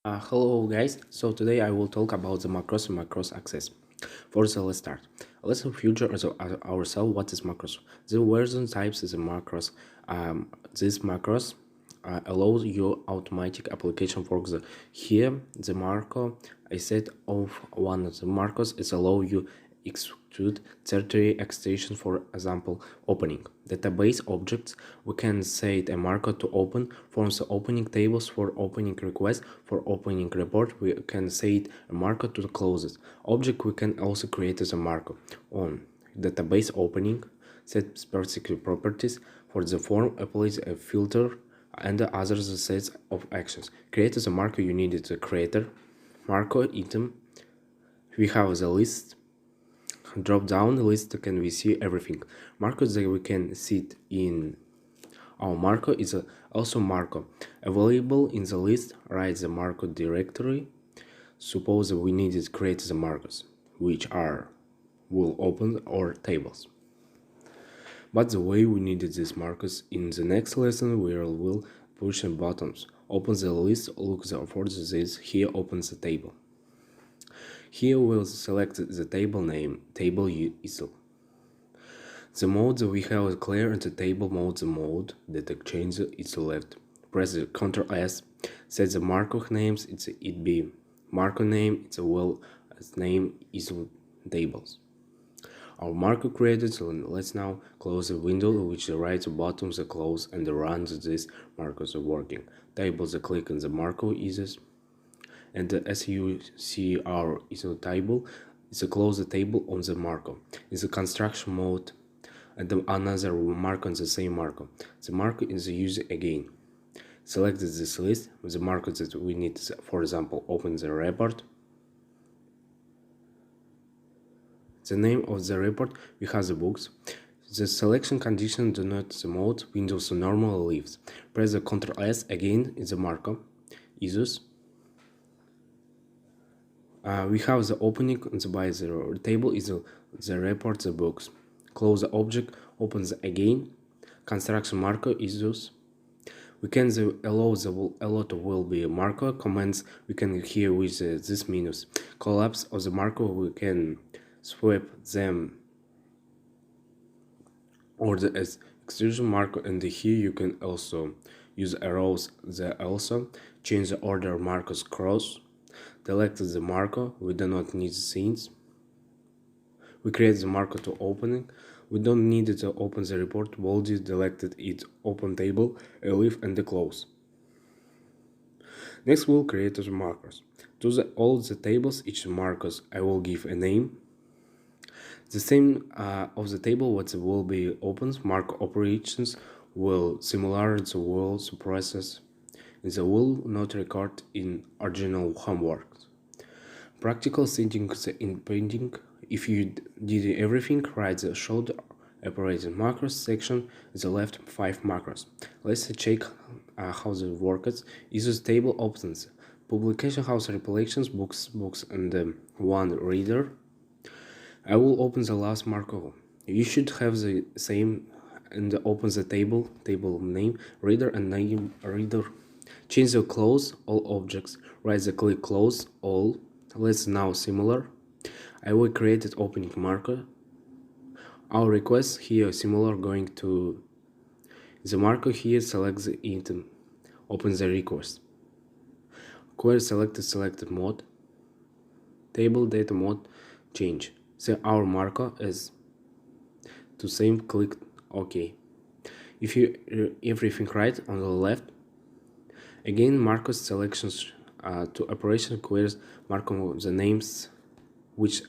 Hello guys, so today I will talk about the macros and macros access. First, let's start. Let's future ourselves what is macros. The version types is a macros. This macros allows you automatic application for the here the macro I set of one of the macros is allow you execute tertiary extension, for example opening database objects. We can set a marker to open forms the opening tables for opening request. For opening report we can set a marker to close it object. We can also create as a marker on database opening, set specific properties. For the form applies a filter and the other sets of actions. Create as a marker you need the creator marker item. We have the list drop down list can we see everything. Markers that we can see in our marker is also marker available in the list. Write the marker directory. Suppose we needed to create the markers which are will open our tables, but the way we needed these markers in the next lesson we will push the buttons. Open the list, look for this. Here opens the table. Here we'll select the table name, table ISO. The mode that we have clear in the table mode, the mode that change is left. Press the Ctrl S, set the marker names, it be marker name, it's a well as name ISO tables. Our marker created, so let's now close the window which the right bottom the close and the run these markers are working. Tables click on the marker ISOs. And as you see our ISO table, it's a close the table on the marker. It's a construction mode and another marker on the same marker. The marker is used again. Select this list with the markers that we need, for example, open the report. The name of the report, we have the books. The selection condition denotes the mode, Windows normal leaves. Press the Ctrl S again in the marker, ISOs. We have the opening by the table is the report the books. Close the object, opens again. Construction marker ISOs. We can allow will be a marker commands. We can here with this minus collapse of the marker. We can swap them or the extrusion marker, and here you can also use arrows. Also change the order markers cross. Select the marker, we do not need scenes. We create the marker to opening. We don't need it to open the report. Body selected it open table, a leaf and the close. Next we'll create the markers. To all the tables, each markers I will give a name. The same of the table what will be opens, mark operations will similar to will suppresses. The will not record in original homework. Practical settings in painting. If you did everything, write the showed operating macros section the left 5 macros. Let's check how the works. Is table options publication house recollections books and one reader. I will open the last marker. You should have the same and open the table name reader and name reader. Change the close all objects. Write the click close all. Let's now similar. I will create an opening marker. Our request here similar going to the marker here. Select the item. Open the request. Query selected mode. Table data mode change. So our marker is to same click OK. If you everything right on the left. Again, markers selections to operation queries marker the names which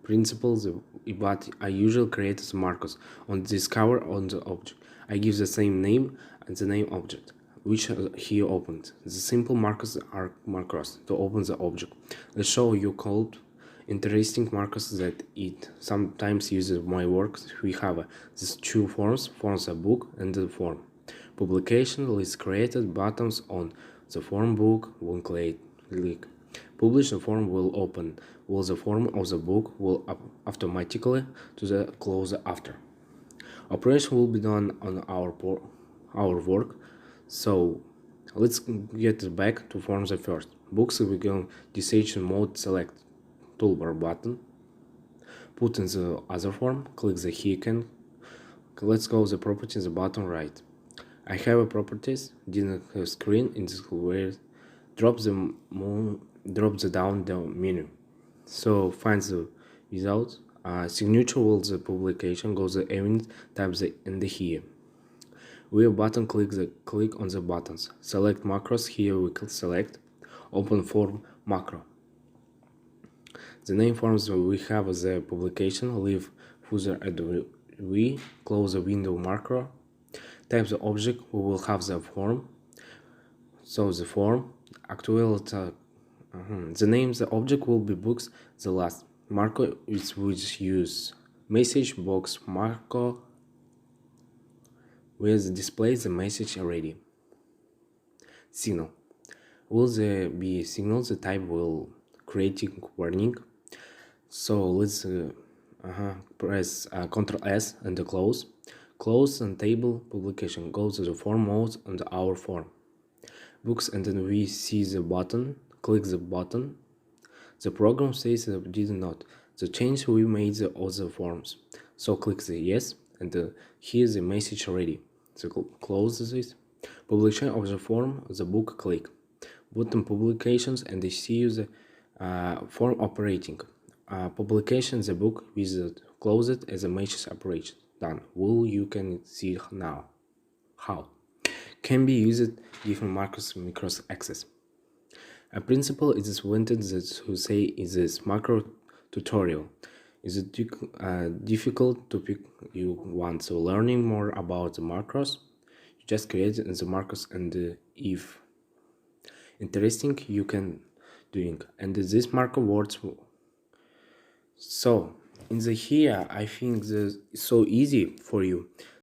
principles, but I usually create the markers on discover on the object. I give the same name and the name object which here opened. The simple markers are markers to open the object. Let's show you code interesting markers that it sometimes uses my works. We have these two forms a book and the form. Publication list created buttons on the form book will click. Publish the form will open. Will the form of the book will automatically to the close after. Operation will be done on our work. So Let's get back to form the first. Books, we can decision mode, select toolbar button, put in the other form, click the icon. Let's go the properties, the bottom right. I have a properties, didn't have screen in this where drop the down the menu. So find the result. Signature will the publication, go the event, type the in the here. We have button, click on the buttons. Select macros, here we can select open form macro. The name forms we have the publication, leave footer at the we, close the window macro. Type the object, we will have the form. So the form, actual, the name the object will be books, the last. Marco is which use message box Marco will display the message already. Signal. Will there be signal? The type will creating warning. So let's press Ctrl S and the close. Close and table publication. Go to the form mode and our form. Books, and then we see the button. Click the button. The program says that did not. The change we made the other forms. So click the yes, and here's the message already. So close this. Publication of the form, the book, click. Button publications, and they see the form operating. Publication, the book, visit, close it as a message operation. Done. Will you can see now. How? Can be used different macros access. A principle is invented that who say is this macro tutorial. Is it difficult to pick? You want to learning more about the macros? You just create the macros, and if interesting, you can doing. And this macro words. So in the here, I think this is so easy for you.